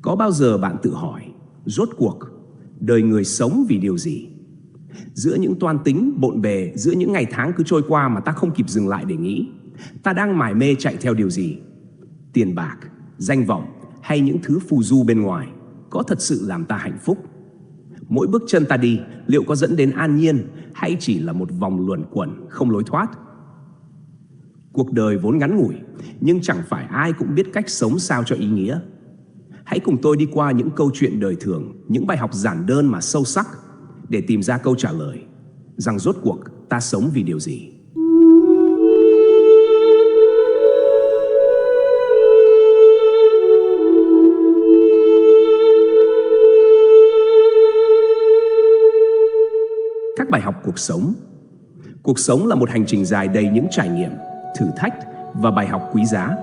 Có bao giờ bạn tự hỏi, rốt cuộc, đời người sống vì điều gì? Giữa những toan tính, bộn bề, giữa những ngày tháng cứ trôi qua mà ta không kịp dừng lại để nghĩ, ta đang mải mê chạy theo điều gì? Tiền bạc, danh vọng hay những thứ phù du bên ngoài có thật sự làm ta hạnh phúc? Mỗi bước chân ta đi liệu có dẫn đến an nhiên hay chỉ là một vòng luẩn quẩn không lối thoát? Cuộc đời vốn ngắn ngủi, nhưng chẳng phải ai cũng biết cách sống sao cho ý nghĩa. Hãy cùng tôi đi qua những câu chuyện đời thường, những bài học giản đơn mà sâu sắc để tìm ra câu trả lời rằng rốt cuộc ta sống vì điều gì. Các bài học cuộc sống. Cuộc sống là một hành trình dài đầy những trải nghiệm, thử thách và bài học quý giá.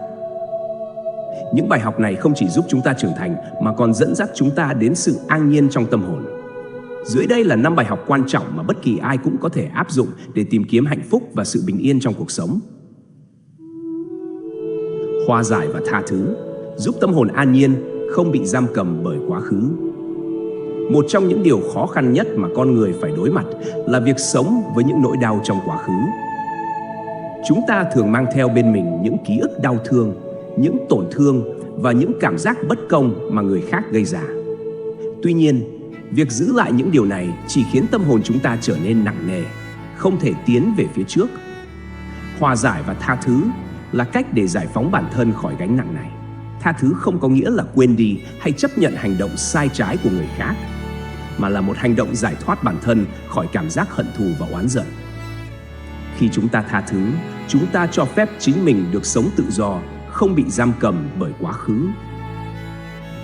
Những bài học này không chỉ giúp chúng ta trưởng thành mà còn dẫn dắt chúng ta đến sự an nhiên trong tâm hồn. Dưới đây là 5 bài học quan trọng mà bất kỳ ai cũng có thể áp dụng để tìm kiếm hạnh phúc và sự bình yên trong cuộc sống. Hòa giải và tha thứ giúp tâm hồn an nhiên, không bị giam cầm bởi quá khứ. Một trong những điều khó khăn nhất mà con người phải đối mặt là việc sống với những nỗi đau trong quá khứ. Chúng ta thường mang theo bên mình những ký ức đau thương, những tổn thương và những cảm giác bất công mà người khác gây ra. Tuy nhiên, việc giữ lại những điều này chỉ khiến tâm hồn chúng ta trở nên nặng nề, không thể tiến về phía trước. Hòa giải và tha thứ là cách để giải phóng bản thân khỏi gánh nặng này. Tha thứ không có nghĩa là quên đi hay chấp nhận hành động sai trái của người khác, mà là một hành động giải thoát bản thân khỏi cảm giác hận thù và oán giận. Khi chúng ta tha thứ, chúng ta cho phép chính mình được sống tự do, không bị giam cầm bởi quá khứ.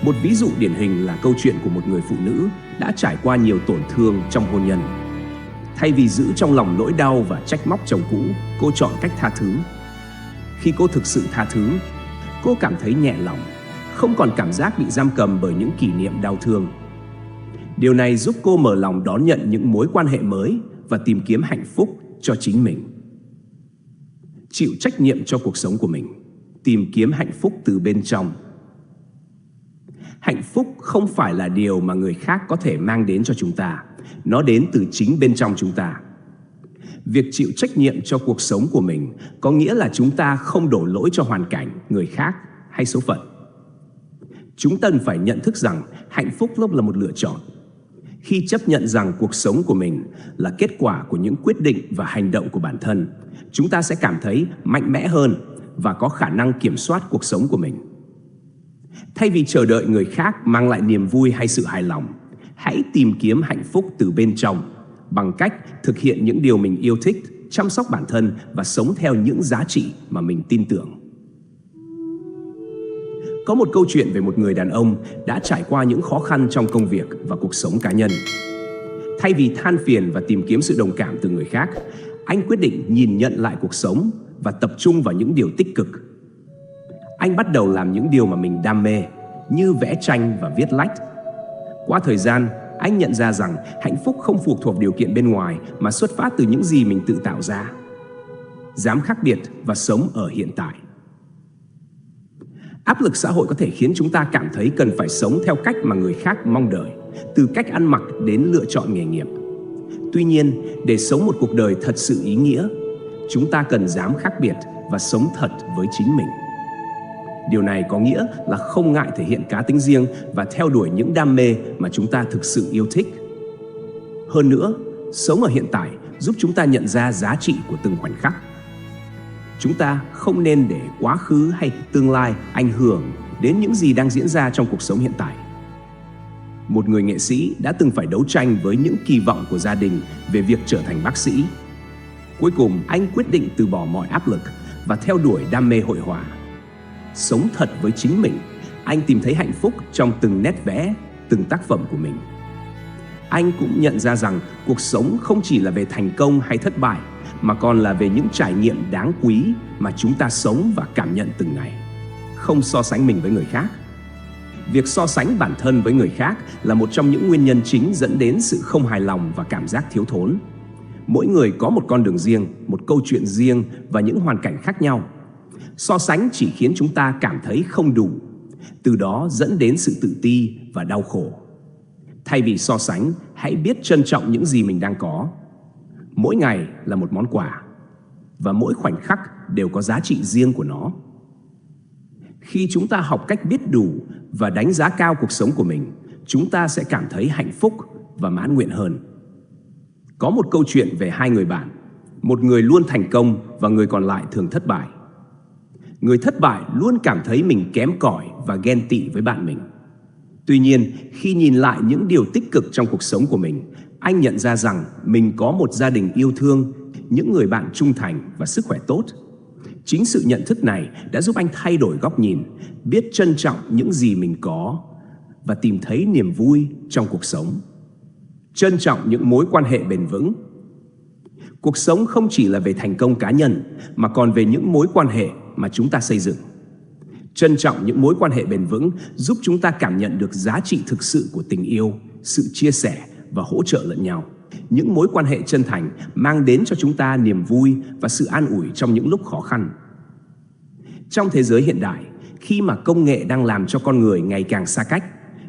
Một ví dụ điển hình là câu chuyện của một người phụ nữ đã trải qua nhiều tổn thương trong hôn nhân. Thay vì giữ trong lòng nỗi đau và trách móc chồng cũ, cô chọn cách tha thứ. Khi cô thực sự tha thứ, cô cảm thấy nhẹ lòng, không còn cảm giác bị giam cầm bởi những kỷ niệm đau thương. Điều này giúp cô mở lòng đón nhận những mối quan hệ mới và tìm kiếm hạnh phúc cho chính mình. Chịu trách nhiệm cho cuộc sống của mình, tìm kiếm hạnh phúc từ bên trong. Hạnh phúc không phải là điều mà người khác có thể mang đến cho chúng ta, nó đến từ chính bên trong chúng ta. Việc chịu trách nhiệm cho cuộc sống của mình có nghĩa là chúng ta không đổ lỗi cho hoàn cảnh, người khác hay số phận. Chúng ta phải nhận thức rằng hạnh phúc là một lựa chọn. Khi chấp nhận rằng cuộc sống của mình là kết quả của những quyết định và hành động của bản thân, chúng ta sẽ cảm thấy mạnh mẽ hơn và có khả năng kiểm soát cuộc sống của mình. Thay vì chờ đợi người khác mang lại niềm vui hay sự hài lòng, hãy tìm kiếm hạnh phúc từ bên trong bằng cách thực hiện những điều mình yêu thích, chăm sóc bản thân và sống theo những giá trị mà mình tin tưởng. Có một câu chuyện về một người đàn ông đã trải qua những khó khăn trong công việc và cuộc sống cá nhân. Thay vì than phiền và tìm kiếm sự đồng cảm từ người khác, anh quyết định nhìn nhận lại cuộc sống và tập trung vào những điều tích cực. Anh bắt đầu làm những điều mà mình đam mê, như vẽ tranh và viết lách. Qua thời gian, anh nhận ra rằng hạnh phúc không phụ thuộc điều kiện bên ngoài mà xuất phát từ những gì mình tự tạo ra. Dám khác biệt và sống ở hiện tại. Áp lực xã hội có thể khiến chúng ta cảm thấy cần phải sống theo cách mà người khác mong đợi, từ cách ăn mặc đến lựa chọn nghề nghiệp. Tuy nhiên, để sống một cuộc đời thật sự ý nghĩa, chúng ta cần dám khác biệt và sống thật với chính mình. Điều này có nghĩa là không ngại thể hiện cá tính riêng và theo đuổi những đam mê mà chúng ta thực sự yêu thích. Hơn nữa, sống ở hiện tại giúp chúng ta nhận ra giá trị của từng khoảnh khắc. Chúng ta không nên để quá khứ hay tương lai ảnh hưởng đến những gì đang diễn ra trong cuộc sống hiện tại. Một người nghệ sĩ đã từng phải đấu tranh với những kỳ vọng của gia đình về việc trở thành bác sĩ. Cuối cùng, anh quyết định từ bỏ mọi áp lực và theo đuổi đam mê hội họa. Sống thật với chính mình, anh tìm thấy hạnh phúc trong từng nét vẽ, từng tác phẩm của mình. Anh cũng nhận ra rằng cuộc sống không chỉ là về thành công hay thất bại, mà còn là về những trải nghiệm đáng quý mà chúng ta sống và cảm nhận từng ngày. Không so sánh mình với người khác. Việc so sánh bản thân với người khác là một trong những nguyên nhân chính dẫn đến sự không hài lòng và cảm giác thiếu thốn. Mỗi người có một con đường riêng, một câu chuyện riêng và những hoàn cảnh khác nhau. So sánh chỉ khiến chúng ta cảm thấy không đủ, từ đó dẫn đến sự tự ti và đau khổ. Thay vì so sánh, hãy biết trân trọng những gì mình đang có. Mỗi ngày là một món quà, và mỗi khoảnh khắc đều có giá trị riêng của nó. Khi chúng ta học cách biết đủ và đánh giá cao cuộc sống của mình, chúng ta sẽ cảm thấy hạnh phúc và mãn nguyện hơn. Có một câu chuyện về hai người bạn, một người luôn thành công và người còn lại thường thất bại. Người thất bại luôn cảm thấy mình kém cỏi và ghen tị với bạn mình. Tuy nhiên, khi nhìn lại những điều tích cực trong cuộc sống của mình, anh nhận ra rằng mình có một gia đình yêu thương, những người bạn trung thành và sức khỏe tốt. Chính sự nhận thức này đã giúp anh thay đổi góc nhìn, biết trân trọng những gì mình có và tìm thấy niềm vui trong cuộc sống. Trân trọng những mối quan hệ bền vững. Cuộc sống không chỉ là về thành công cá nhân, mà còn về những mối quan hệ mà chúng ta xây dựng. Trân trọng những mối quan hệ bền vững giúp chúng ta cảm nhận được giá trị thực sự của tình yêu, sự chia sẻ và hỗ trợ lẫn nhau. Những mối quan hệ chân thành mang đến cho chúng ta niềm vui và sự an ủi trong những lúc khó khăn. Trong thế giới hiện đại, khi mà công nghệ đang làm cho con người ngày càng xa cách,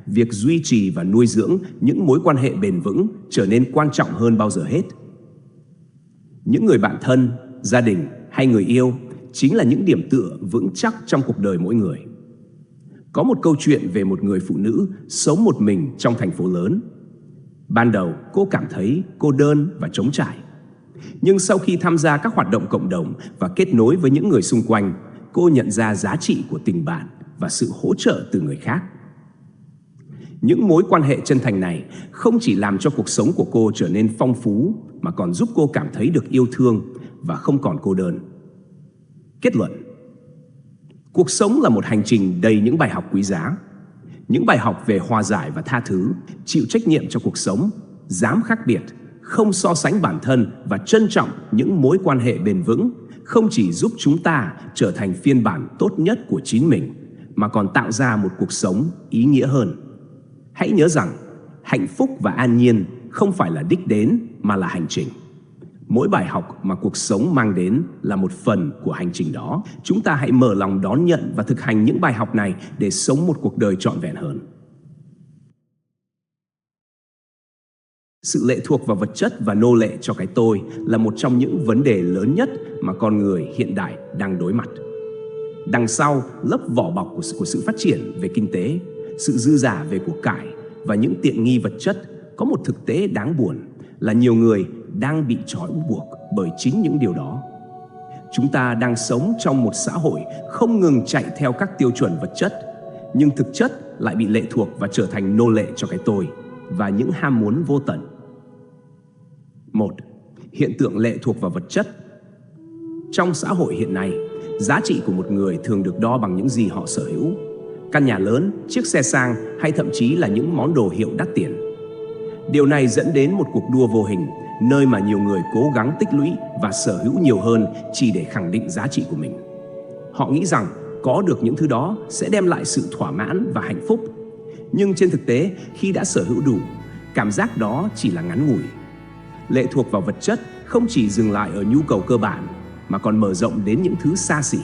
việc duy trì và nuôi dưỡng những mối quan hệ bền vững trở nên quan trọng hơn bao giờ hết. Những người bạn thân, gia đình hay người yêu chính là những điểm tựa vững chắc trong cuộc đời mỗi người. Có một câu chuyện về một người phụ nữ sống một mình trong thành phố lớn. Ban đầu, cô cảm thấy cô đơn và trống trải. Nhưng sau khi tham gia các hoạt động cộng đồng và kết nối với những người xung quanh, cô nhận ra giá trị của tình bạn và sự hỗ trợ từ người khác. Những mối quan hệ chân thành này không chỉ làm cho cuộc sống của cô trở nên phong phú, mà còn giúp cô cảm thấy được yêu thương và không còn cô đơn. Kết luận: cuộc sống là một hành trình đầy những bài học quý giá. Những bài học về hòa giải và tha thứ, chịu trách nhiệm cho cuộc sống, dám khác biệt, không so sánh bản thân và trân trọng những mối quan hệ bền vững không chỉ giúp chúng ta trở thành phiên bản tốt nhất của chính mình, mà còn tạo ra một cuộc sống ý nghĩa hơn. Hãy nhớ rằng, hạnh phúc và an nhiên không phải là đích đến mà là hành trình. Mỗi bài học mà cuộc sống mang đến là một phần của hành trình đó. Chúng ta hãy mở lòng đón nhận và thực hành những bài học này để sống một cuộc đời trọn vẹn hơn. Sự lệ thuộc vào vật chất và nô lệ cho cái tôi là một trong những vấn đề lớn nhất mà con người hiện đại đang đối mặt. Đằng sau lớp vỏ bọc của sự phát triển về kinh tế, sự dư dả về của cải và những tiện nghi vật chất, có một thực tế đáng buồn là nhiều người đang bị trói buộc bởi chính những điều đó. Chúng ta đang sống trong một xã hội không ngừng chạy theo các tiêu chuẩn vật chất, nhưng thực chất lại bị lệ thuộc và trở thành nô lệ cho cái tôi và những ham muốn vô tận. 1. Hiện tượng lệ thuộc vào vật chất. Trong xã hội hiện nay, giá trị của một người thường được đo bằng những gì họ sở hữu: căn nhà lớn, chiếc xe sang hay thậm chí là những món đồ hiệu đắt tiền. Điều này dẫn đến một cuộc đua vô hình, nơi mà nhiều người cố gắng tích lũy và sở hữu nhiều hơn chỉ để khẳng định giá trị của mình. Họ nghĩ rằng có được những thứ đó sẽ đem lại sự thỏa mãn và hạnh phúc. Nhưng trên thực tế, khi đã sở hữu đủ, cảm giác đó chỉ là ngắn ngủi. Lệ thuộc vào vật chất không chỉ dừng lại ở nhu cầu cơ bản, mà còn mở rộng đến những thứ xa xỉ.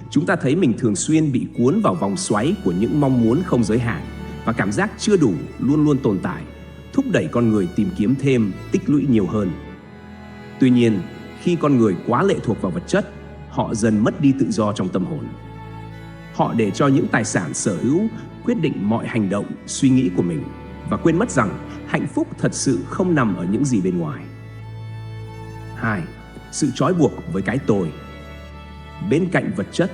Chúng ta thấy mình thường xuyên bị cuốn vào vòng xoáy của những mong muốn không giới hạn, và cảm giác chưa đủ luôn luôn tồn tại, thúc đẩy con người tìm kiếm thêm, tích lũy nhiều hơn. Tuy nhiên, khi con người quá lệ thuộc vào vật chất, họ dần mất đi tự do trong tâm hồn. Họ để cho những tài sản sở hữu quyết định mọi hành động, suy nghĩ của mình, và quên mất rằng hạnh phúc thật sự không nằm ở những gì bên ngoài. 2. Sự trói buộc với cái tôi. Bên cạnh vật chất,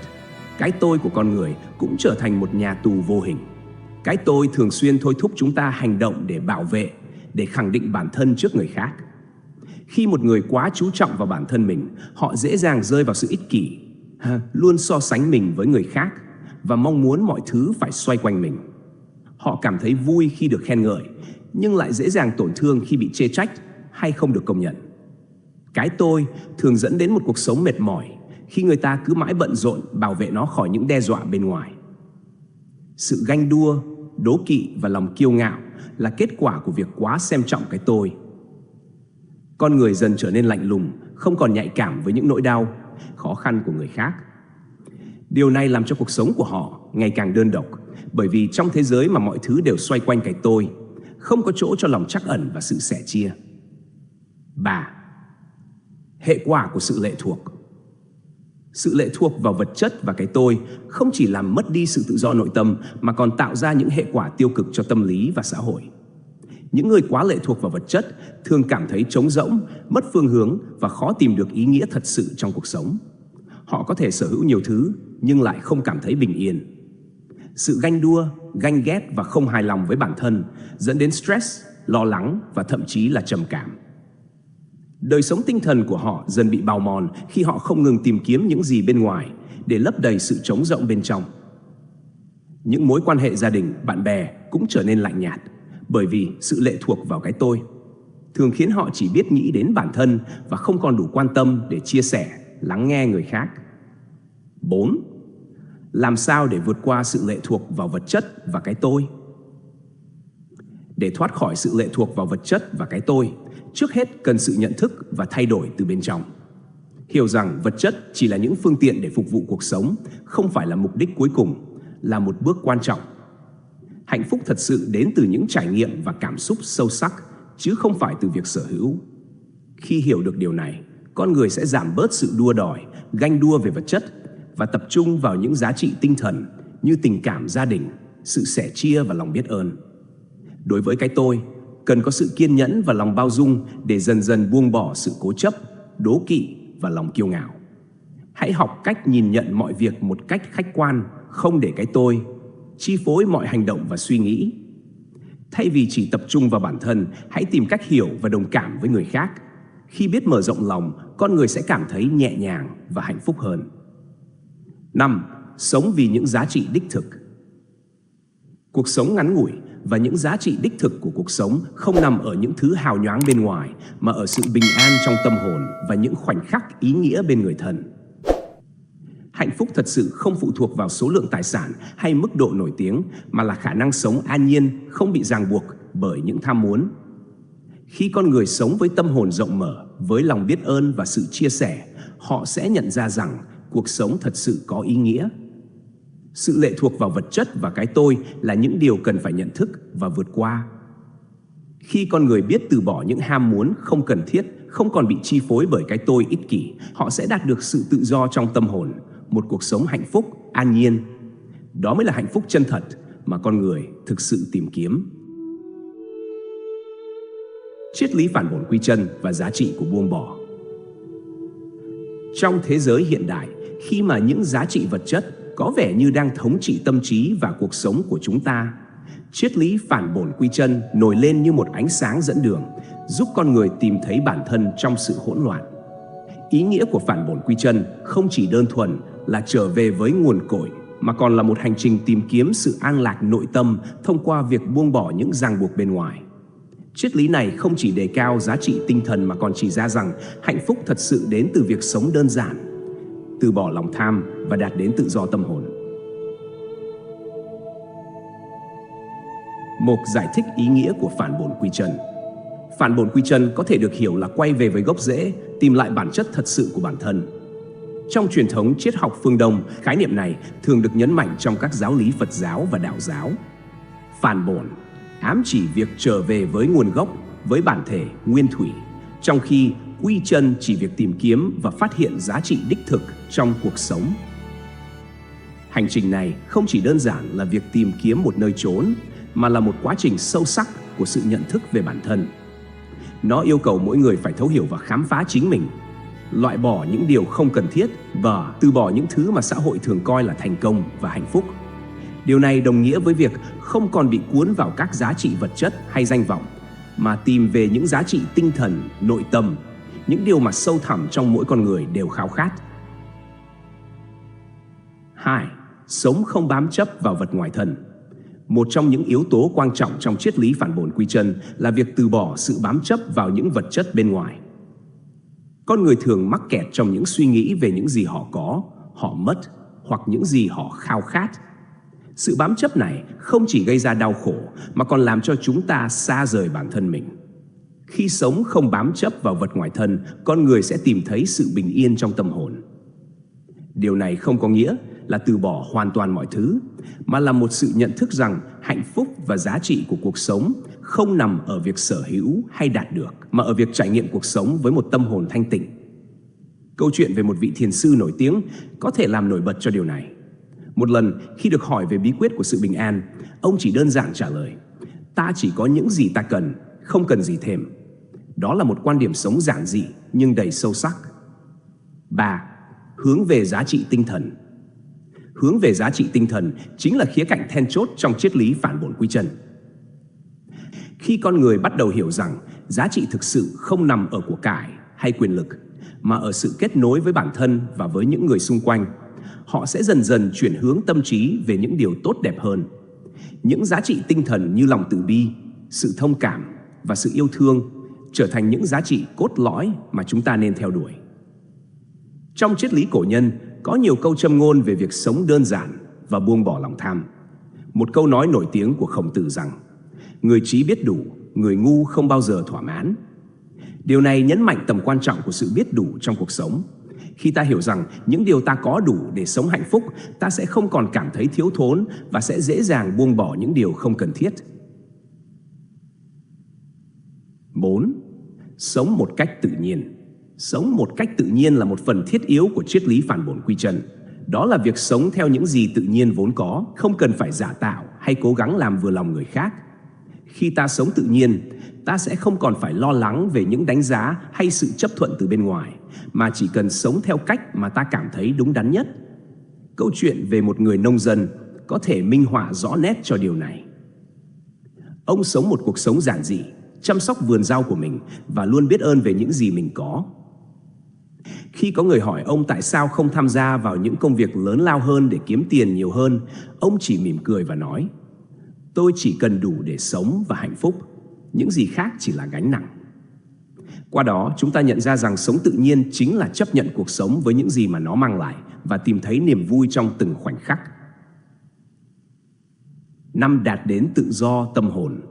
cái tôi của con người cũng trở thành một nhà tù vô hình. Cái tôi thường xuyên thôi thúc chúng ta hành động để bảo vệ, để khẳng định bản thân trước người khác. Khi một người quá chú trọng vào bản thân mình, họ dễ dàng rơi vào sự ích kỷ, luôn so sánh mình với người khác và mong muốn mọi thứ phải xoay quanh mình. Họ cảm thấy vui khi được khen ngợi, nhưng lại dễ dàng tổn thương khi bị chê trách hay không được công nhận. Cái tôi thường dẫn đến một cuộc sống mệt mỏi khi người ta cứ mãi bận rộn bảo vệ nó khỏi những đe dọa bên ngoài. Sự ganh đua, đố kỵ và lòng kiêu ngạo là kết quả của việc quá xem trọng cái tôi. Con người dần trở nên lạnh lùng, không còn nhạy cảm với những nỗi đau, khó khăn của người khác. Điều này làm cho cuộc sống của họ ngày càng đơn độc, bởi vì trong thế giới mà mọi thứ đều xoay quanh cái tôi, không có chỗ cho lòng trắc ẩn và sự sẻ chia. 3. Hệ quả của sự lệ thuộc. Sự lệ thuộc vào vật chất và cái tôi không chỉ làm mất đi sự tự do nội tâm mà còn tạo ra những hệ quả tiêu cực cho tâm lý và xã hội. Những người quá lệ thuộc vào vật chất thường cảm thấy trống rỗng, mất phương hướng và khó tìm được ý nghĩa thật sự trong cuộc sống. Họ có thể sở hữu nhiều thứ nhưng lại không cảm thấy bình yên. Sự ganh đua, ganh ghét và không hài lòng với bản thân dẫn đến stress, lo lắng và thậm chí là trầm cảm. Đời sống tinh thần của họ dần bị bào mòn khi họ không ngừng tìm kiếm những gì bên ngoài để lấp đầy sự trống rỗng bên trong. Những mối quan hệ gia đình, bạn bè cũng trở nên lạnh nhạt bởi vì sự lệ thuộc vào cái tôi thường khiến họ chỉ biết nghĩ đến bản thân và không còn đủ quan tâm để chia sẻ, lắng nghe người khác. 4. Làm sao để vượt qua sự lệ thuộc vào vật chất và cái tôi? Để thoát khỏi sự lệ thuộc vào vật chất và cái tôi, trước hết cần sự nhận thức và thay đổi từ bên trong. Hiểu rằng vật chất chỉ là những phương tiện để phục vụ cuộc sống, không phải là mục đích cuối cùng, là một bước quan trọng. Hạnh phúc thật sự đến từ những trải nghiệm và cảm xúc sâu sắc, chứ không phải từ việc sở hữu. Khi hiểu được điều này, con người sẽ giảm bớt sự đua đòi, ganh đua về vật chất và tập trung vào những giá trị tinh thần như tình cảm gia đình, sự sẻ chia và lòng biết ơn. Đối với cái tôi, cần có sự kiên nhẫn và lòng bao dung để dần dần buông bỏ sự cố chấp, đố kỵ và lòng kiêu ngạo. Hãy học cách nhìn nhận mọi việc một cách khách quan, không để cái tôi chi phối mọi hành động và suy nghĩ. Thay vì chỉ tập trung vào bản thân, hãy tìm cách hiểu và đồng cảm với người khác. Khi biết mở rộng lòng, con người sẽ cảm thấy nhẹ nhàng và hạnh phúc hơn. 5. Sống vì những giá trị đích thực. Cuộc sống ngắn ngủi và những giá trị đích thực của cuộc sống không nằm ở những thứ hào nhoáng bên ngoài, mà ở sự bình an trong tâm hồn và những khoảnh khắc ý nghĩa bên người thân. Hạnh phúc thật sự không phụ thuộc vào số lượng tài sản hay mức độ nổi tiếng, mà là khả năng sống an nhiên, không bị ràng buộc bởi những tham muốn. Khi con người sống với tâm hồn rộng mở, với lòng biết ơn và sự chia sẻ, họ sẽ nhận ra rằng cuộc sống thật sự có ý nghĩa. Sự lệ thuộc vào vật chất và cái tôi là những điều cần phải nhận thức và vượt qua. Khi con người biết từ bỏ những ham muốn không cần thiết, không còn bị chi phối bởi cái tôi ích kỷ, họ sẽ đạt được sự tự do trong tâm hồn, một cuộc sống hạnh phúc, an nhiên. Đó mới là hạnh phúc chân thật mà con người thực sự tìm kiếm. Triết lý phản bổn quy chân và giá trị của buông bỏ. Trong thế giới hiện đại, khi mà những giá trị vật chất có vẻ như đang thống trị tâm trí và cuộc sống của chúng ta, triết lý phản bổn quy chân nổi lên như một ánh sáng dẫn đường, giúp con người tìm thấy bản thân trong sự hỗn loạn. Ý nghĩa của phản bổn quy chân không chỉ đơn thuần là trở về với nguồn cội, mà còn là một hành trình tìm kiếm sự an lạc nội tâm thông qua việc buông bỏ những ràng buộc bên ngoài. Triết lý này không chỉ đề cao giá trị tinh thần mà còn chỉ ra rằng hạnh phúc thật sự đến từ việc sống đơn giản, từ bỏ lòng tham và đạt đến tự do tâm hồn. Một giải thích ý nghĩa của phản bổn quy chân. Phản bổn quy chân có thể được hiểu là quay về với gốc rễ, tìm lại bản chất thật sự của bản thân. Trong truyền thống triết học phương Đông, khái niệm này thường được nhấn mạnh trong các giáo lý Phật giáo và Đạo giáo. Phản bổn ám chỉ việc trở về với nguồn gốc, với bản thể nguyên thủy, trong khi quy chân chỉ việc tìm kiếm và phát hiện giá trị đích thực trong cuộc sống. Hành trình này không chỉ đơn giản là việc tìm kiếm một nơi chốn, mà là một quá trình sâu sắc của sự nhận thức về bản thân. Nó yêu cầu mỗi người phải thấu hiểu và khám phá chính mình, loại bỏ những điều không cần thiết và từ bỏ những thứ mà xã hội thường coi là thành công và hạnh phúc. Điều này đồng nghĩa với việc không còn bị cuốn vào các giá trị vật chất hay danh vọng, mà tìm về những giá trị tinh thần, nội tâm, những điều mà sâu thẳm trong mỗi con người đều khao khát. 2. Sống không bám chấp vào vật ngoài thân. Một trong những yếu tố quan trọng trong triết lý phản bổn quy chân là việc từ bỏ sự bám chấp vào những vật chất bên ngoài. Con người thường mắc kẹt trong những suy nghĩ về những gì họ có, họ mất hoặc những gì họ khao khát. Sự bám chấp này không chỉ gây ra đau khổ mà còn làm cho chúng ta xa rời bản thân mình. Khi sống không bám chấp vào vật ngoài thân, con người sẽ tìm thấy sự bình yên trong tâm hồn. Điều này không có nghĩa là từ bỏ hoàn toàn mọi thứ, mà là một sự nhận thức rằng hạnh phúc và giá trị của cuộc sống không nằm ở việc sở hữu hay đạt được, mà ở việc trải nghiệm cuộc sống với một tâm hồn thanh tịnh. Câu chuyện về một vị thiền sư nổi tiếng có thể làm nổi bật cho điều này. Một lần, khi được hỏi về bí quyết của sự bình an, ông chỉ đơn giản trả lời: ta chỉ có những gì ta cần, không cần gì thêm. Đó là một quan điểm sống giản dị nhưng đầy sâu sắc. 3. Hướng về giá trị tinh thần. Hướng về giá trị tinh thần chính là khía cạnh then chốt trong triết lý phản bổn quy chân. Khi con người bắt đầu hiểu rằng giá trị thực sự không nằm ở của cải hay quyền lực, mà ở sự kết nối với bản thân và với những người xung quanh, họ sẽ dần dần chuyển hướng tâm trí về những điều tốt đẹp hơn. Những giá trị tinh thần như lòng từ bi, sự thông cảm và sự yêu thương trở thành những giá trị cốt lõi mà chúng ta nên theo đuổi. Trong triết lý cổ nhân có nhiều câu châm ngôn về việc sống đơn giản và buông bỏ lòng tham. Một câu nói nổi tiếng của Khổng Tử rằng: người trí biết đủ, người ngu không bao giờ thỏa mãn. Điều này nhấn mạnh tầm quan trọng của sự biết đủ trong cuộc sống. Khi ta hiểu rằng những điều ta có đủ để sống hạnh phúc, ta sẽ không còn cảm thấy thiếu thốn và sẽ dễ dàng buông bỏ những điều không cần thiết. 4. Sống một cách tự nhiên. Sống một cách tự nhiên là một phần thiết yếu của triết lý phản bổn quy chân. Đó là việc sống theo những gì tự nhiên vốn có, không cần phải giả tạo hay cố gắng làm vừa lòng người khác. Khi ta sống tự nhiên, ta sẽ không còn phải lo lắng về những đánh giá hay sự chấp thuận từ bên ngoài, mà chỉ cần sống theo cách mà ta cảm thấy đúng đắn nhất. Câu chuyện về một người nông dân có thể minh họa rõ nét cho điều này. Ông sống một cuộc sống giản dị, chăm sóc vườn rau của mình và luôn biết ơn về những gì mình có. Khi có người hỏi ông tại sao không tham gia vào những công việc lớn lao hơn để kiếm tiền nhiều hơn, ông chỉ mỉm cười và nói: tôi chỉ cần đủ để sống và hạnh phúc, những gì khác chỉ là gánh nặng. Qua đó, chúng ta nhận ra rằng sống tự nhiên chính là chấp nhận cuộc sống với những gì mà nó mang lại và tìm thấy niềm vui trong từng khoảnh khắc. 5. Đạt đến tự do tâm hồn.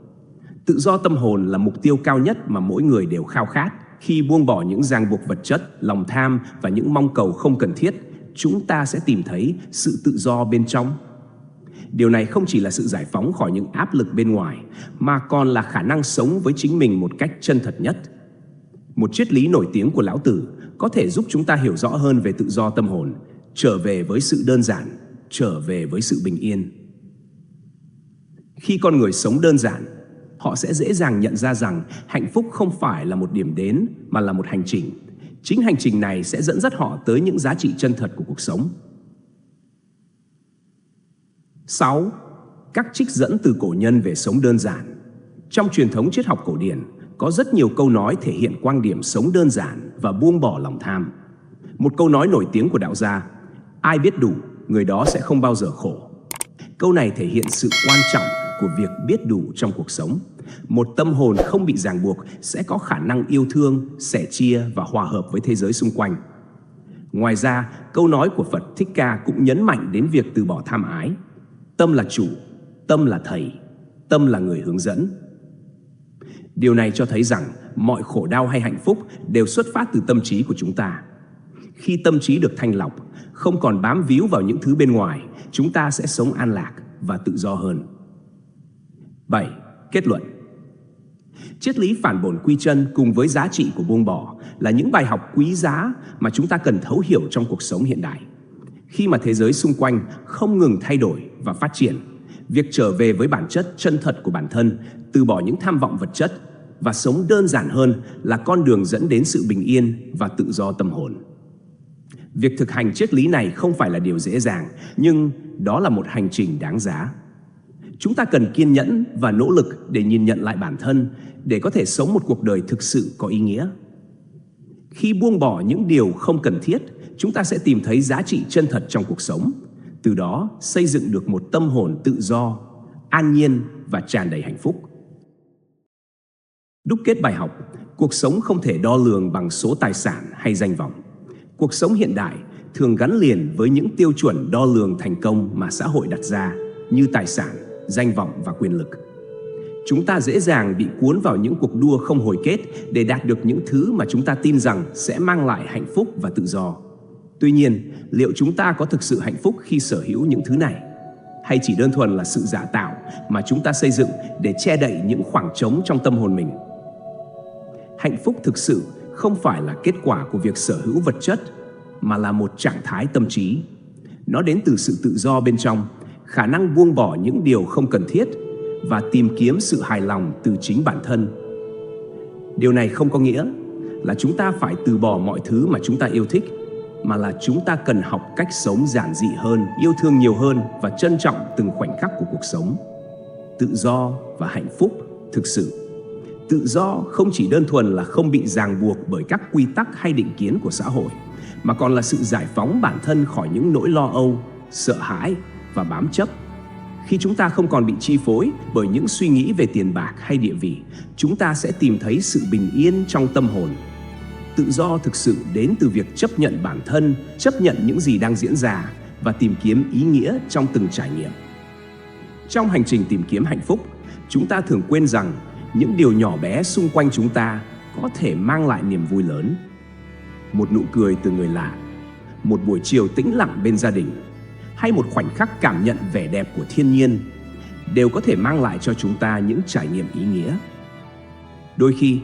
Tự do tâm hồn là mục tiêu cao nhất mà mỗi người đều khao khát. Khi buông bỏ những ràng buộc vật chất, lòng tham và những mong cầu không cần thiết, chúng ta sẽ tìm thấy sự tự do bên trong. Điều này không chỉ là sự giải phóng khỏi những áp lực bên ngoài, mà còn là khả năng sống với chính mình một cách chân thật nhất. Một triết lý nổi tiếng của Lão Tử có thể giúp chúng ta hiểu rõ hơn về tự do tâm hồn, trở về với sự đơn giản, trở về với sự bình yên. Khi con người sống đơn giản, họ sẽ dễ dàng nhận ra rằng hạnh phúc không phải là một điểm đến mà là một hành trình. Chính hành trình này sẽ dẫn dắt họ tới những giá trị chân thật của cuộc sống. 6. Các trích dẫn từ cổ nhân về sống đơn giản. Trong truyền thống triết học cổ điển, có rất nhiều câu nói thể hiện quan điểm sống đơn giản và buông bỏ lòng tham. Một câu nói nổi tiếng của đạo gia: ai biết đủ, người đó sẽ không bao giờ khổ. Câu này thể hiện sự quan trọng của việc biết đủ trong cuộc sống. Một tâm hồn không bị ràng buộc sẽ có khả năng yêu thương, sẻ chia và hòa hợp với thế giới xung quanh. Ngoài ra, câu nói của Phật Thích Ca cũng nhấn mạnh đến việc từ bỏ tham ái. Tâm là chủ, tâm là thầy, tâm là người hướng dẫn. Điều này cho thấy rằng mọi khổ đau hay hạnh phúc đều xuất phát từ tâm trí của chúng ta. Khi tâm trí được thanh lọc, không còn bám víu vào những thứ bên ngoài, chúng ta sẽ sống an lạc và tự do hơn. 7. Kết luận. Triết lý phản bổn quy chân cùng với giá trị của buông bỏ là những bài học quý giá mà chúng ta cần thấu hiểu trong cuộc sống hiện đại. Khi mà thế giới xung quanh không ngừng thay đổi và phát triển, việc trở về với bản chất chân thật của bản thân, từ bỏ những tham vọng vật chất và sống đơn giản hơn là con đường dẫn đến sự bình yên và tự do tâm hồn. Việc thực hành triết lý này không phải là điều dễ dàng, nhưng đó là một hành trình đáng giá. Chúng ta cần kiên nhẫn và nỗ lực để nhìn nhận lại bản thân, để có thể sống một cuộc đời thực sự có ý nghĩa. Khi buông bỏ những điều không cần thiết, chúng ta sẽ tìm thấy giá trị chân thật trong cuộc sống, từ đó xây dựng được một tâm hồn tự do, an nhiên và tràn đầy hạnh phúc. Đúc kết bài học: cuộc sống không thể đo lường bằng số tài sản hay danh vọng. Cuộc sống hiện đại thường gắn liền với những tiêu chuẩn đo lường thành công mà xã hội đặt ra, như tài sản, danh vọng và quyền lực. Chúng ta dễ dàng bị cuốn vào những cuộc đua không hồi kết để đạt được những thứ mà chúng ta tin rằng sẽ mang lại hạnh phúc và tự do. Tuy nhiên, liệu chúng ta có thực sự hạnh phúc khi sở hữu những thứ này? Hay chỉ đơn thuần là sự giả tạo mà chúng ta xây dựng để che đậy những khoảng trống trong tâm hồn mình? Hạnh phúc thực sự không phải là kết quả của việc sở hữu vật chất, mà là một trạng thái tâm trí. Nó đến từ sự tự do bên trong, khả năng buông bỏ những điều không cần thiết và tìm kiếm sự hài lòng từ chính bản thân. Điều này không có nghĩa là chúng ta phải từ bỏ mọi thứ mà chúng ta yêu thích, mà là chúng ta cần học cách sống giản dị hơn, yêu thương nhiều hơn và trân trọng từng khoảnh khắc của cuộc sống. Tự do và hạnh phúc thực sự. Tự do không chỉ đơn thuần là không bị ràng buộc bởi các quy tắc hay định kiến của xã hội, mà còn là sự giải phóng bản thân khỏi những nỗi lo âu, sợ hãi và bám chấp. Khi chúng ta không còn bị chi phối bởi những suy nghĩ về tiền bạc hay địa vị, chúng ta sẽ tìm thấy sự bình yên trong tâm hồn. Tự do thực sự đến từ việc chấp nhận bản thân, chấp nhận những gì đang diễn ra và tìm kiếm ý nghĩa trong từng trải nghiệm. Trong hành trình tìm kiếm hạnh phúc, chúng ta thường quên rằng những điều nhỏ bé xung quanh chúng ta có thể mang lại niềm vui lớn. Một nụ cười từ người lạ, một buổi chiều tĩnh lặng bên gia đình, hay một khoảnh khắc cảm nhận vẻ đẹp của thiên nhiên đều có thể mang lại cho chúng ta những trải nghiệm ý nghĩa. Đôi khi,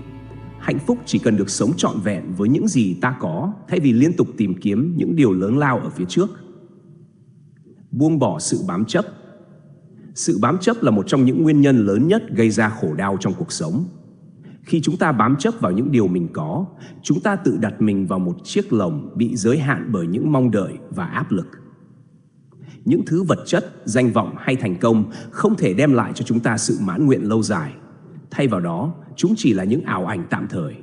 hạnh phúc chỉ cần được sống trọn vẹn với những gì ta có, thay vì liên tục tìm kiếm những điều lớn lao ở phía trước. Buông bỏ sự bám chấp. Sự bám chấp là một trong những nguyên nhân lớn nhất gây ra khổ đau trong cuộc sống. Khi chúng ta bám chấp vào những điều mình có, chúng ta tự đặt mình vào một chiếc lồng bị giới hạn bởi những mong đợi và áp lực. Những thứ vật chất, danh vọng hay thành công không thể đem lại cho chúng ta sự mãn nguyện lâu dài. Thay vào đó, chúng chỉ là những ảo ảnh tạm thời.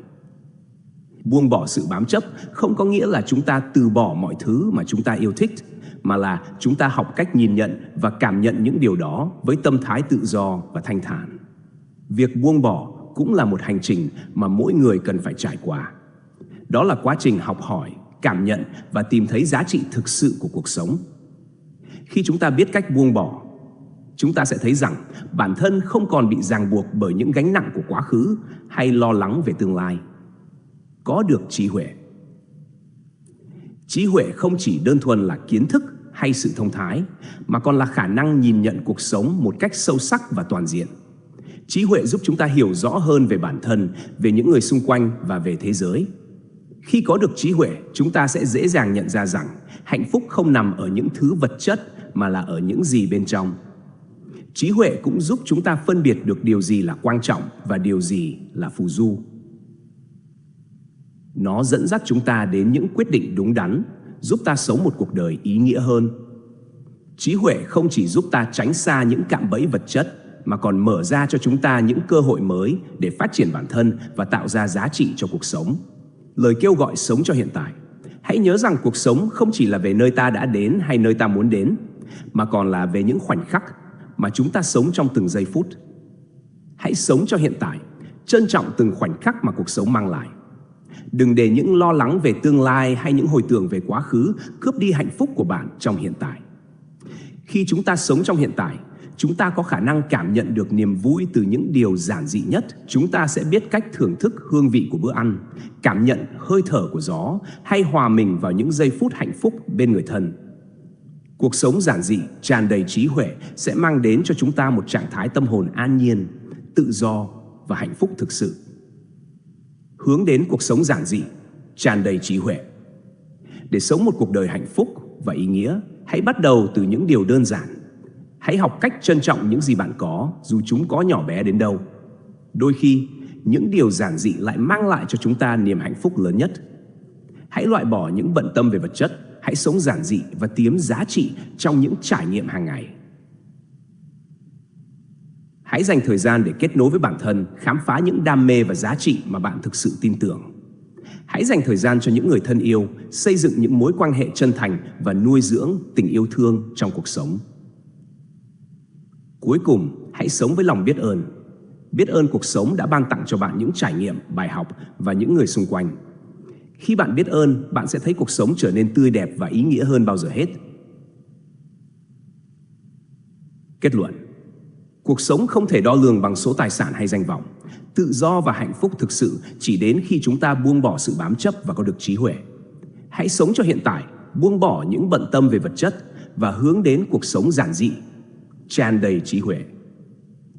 Buông bỏ sự bám chấp không có nghĩa là chúng ta từ bỏ mọi thứ mà chúng ta yêu thích, mà là chúng ta học cách nhìn nhận và cảm nhận những điều đó với tâm thái tự do và thanh thản. Việc buông bỏ cũng là một hành trình mà mỗi người cần phải trải qua. Đó là quá trình học hỏi, cảm nhận và tìm thấy giá trị thực sự của cuộc sống. Khi chúng ta biết cách buông bỏ, chúng ta sẽ thấy rằng bản thân không còn bị ràng buộc bởi những gánh nặng của quá khứ hay lo lắng về tương lai. Có được trí huệ. Trí huệ không chỉ đơn thuần là kiến thức hay sự thông thái, mà còn là khả năng nhìn nhận cuộc sống một cách sâu sắc và toàn diện. Trí huệ giúp chúng ta hiểu rõ hơn về bản thân, về những người xung quanh và về thế giới. Khi có được trí huệ, chúng ta sẽ dễ dàng nhận ra rằng hạnh phúc không nằm ở những thứ vật chất mà là ở những gì bên trong. Trí huệ cũng giúp chúng ta phân biệt được điều gì là quan trọng và điều gì là phù du. Nó dẫn dắt chúng ta đến những quyết định đúng đắn, giúp ta sống một cuộc đời ý nghĩa hơn. Trí huệ không chỉ giúp ta tránh xa những cạm bẫy vật chất, mà còn mở ra cho chúng ta những cơ hội mới để phát triển bản thân và tạo ra giá trị cho cuộc sống. Lời kêu gọi sống cho hiện tại. Hãy nhớ rằng cuộc sống không chỉ là về nơi ta đã đến hay nơi ta muốn đến, mà còn là về những khoảnh khắc mà chúng ta sống trong từng giây phút. Hãy sống cho hiện tại, trân trọng từng khoảnh khắc mà cuộc sống mang lại. Đừng để những lo lắng về tương lai hay những hồi tưởng về quá khứ cướp đi hạnh phúc của bạn trong hiện tại. Khi chúng ta sống trong hiện tại, chúng ta có khả năng cảm nhận được niềm vui từ những điều giản dị nhất. Chúng ta sẽ biết cách thưởng thức hương vị của bữa ăn, cảm nhận hơi thở của gió hay hòa mình vào những giây phút hạnh phúc bên người thân. Cuộc sống giản dị, tràn đầy trí huệ sẽ mang đến cho chúng ta một trạng thái tâm hồn an nhiên, tự do và hạnh phúc thực sự. Hướng đến cuộc sống giản dị, tràn đầy trí huệ. Để sống một cuộc đời hạnh phúc và ý nghĩa, hãy bắt đầu từ những điều đơn giản. Hãy học cách trân trọng những gì bạn có, dù chúng có nhỏ bé đến đâu. Đôi khi, những điều giản dị lại mang lại cho chúng ta niềm hạnh phúc lớn nhất. Hãy loại bỏ những bận tâm về vật chất, hãy sống giản dị và tìm giá trị trong những trải nghiệm hàng ngày. Hãy dành thời gian để kết nối với bản thân, khám phá những đam mê và giá trị mà bạn thực sự tin tưởng. Hãy dành thời gian cho những người thân yêu, xây dựng những mối quan hệ chân thành và nuôi dưỡng tình yêu thương trong cuộc sống. Cuối cùng, hãy sống với lòng biết ơn. Biết ơn cuộc sống đã ban tặng cho bạn những trải nghiệm, bài học và những người xung quanh. Khi bạn biết ơn, bạn sẽ thấy cuộc sống trở nên tươi đẹp và ý nghĩa hơn bao giờ hết. Kết luận: cuộc sống không thể đo lường bằng số tài sản hay danh vọng. Tự do và hạnh phúc thực sự chỉ đến khi chúng ta buông bỏ sự bám chấp và có được trí huệ. Hãy sống cho hiện tại, buông bỏ những bận tâm về vật chất và hướng đến cuộc sống giản dị, tràn đầy trí huệ.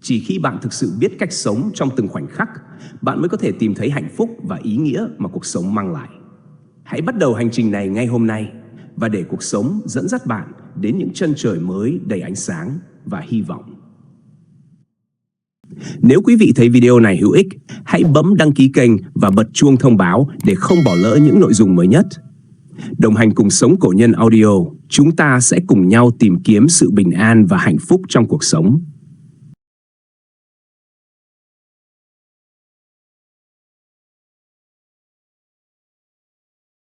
Chỉ khi bạn thực sự biết cách sống trong từng khoảnh khắc, bạn mới có thể tìm thấy hạnh phúc và ý nghĩa mà cuộc sống mang lại. Hãy bắt đầu hành trình này ngay hôm nay và để cuộc sống dẫn dắt bạn đến những chân trời mới đầy ánh sáng và hy vọng. Nếu quý vị thấy video này hữu ích, hãy bấm đăng ký kênh và bật chuông thông báo để không bỏ lỡ những nội dung mới nhất. Đồng hành cùng Sống Cổ Nhân Audio, chúng ta sẽ cùng nhau tìm kiếm sự bình an và hạnh phúc trong cuộc sống.